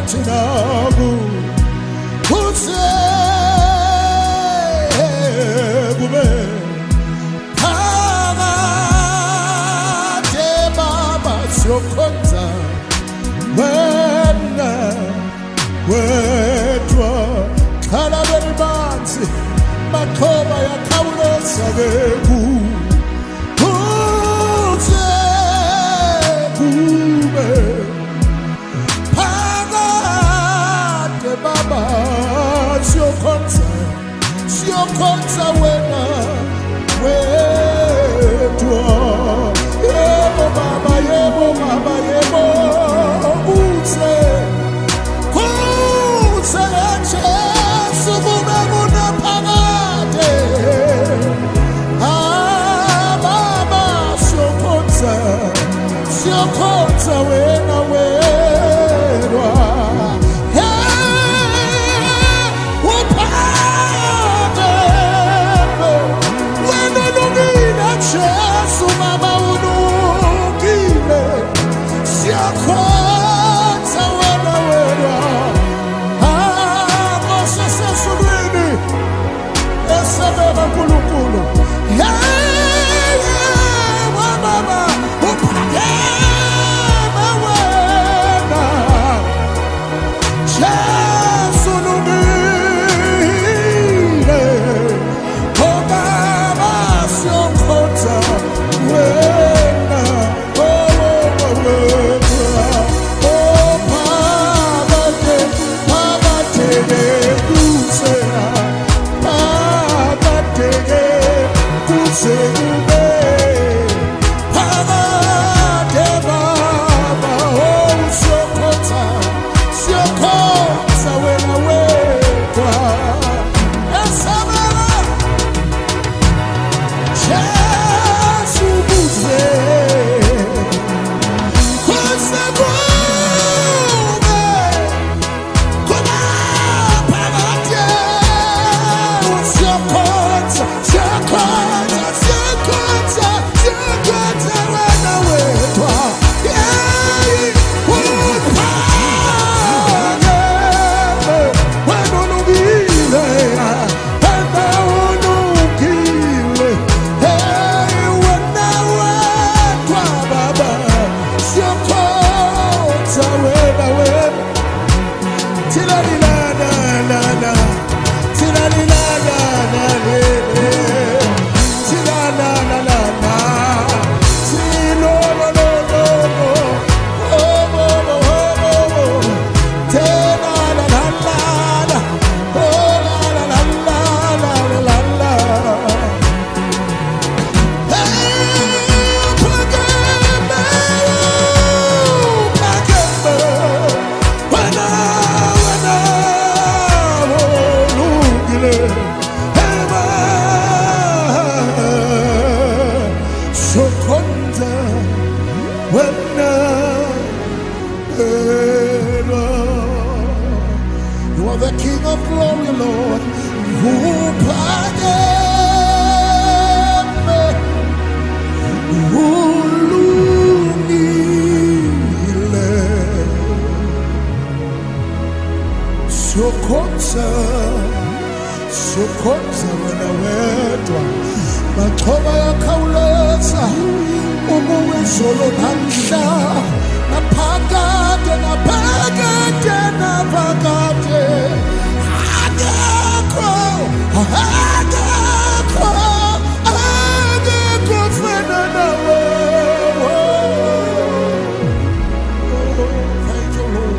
tinaku kuse kube phakade baba siyokhonza wena wedwa khala belibanzi makhoba yakhawuleza keku kuse kube Baba, siyokhonza wena wedwa. Yebo baba, yebo baba, yebo kuze Jesu kube kunaphakade. Baba, siyokhonza wena wedwa. Jesu baba unukile siyakhonza wena wedwa ngosesesulwini esebeba nkulunkulu baba uphakeme wena Jesu unukile baba siyakhonza wena You are the King of glory, Lord. Sokhonza wena wedwa maxhoba yakhawuleza umuwezolo namhla naphakade akekho fana nawe. Thank you, Lord.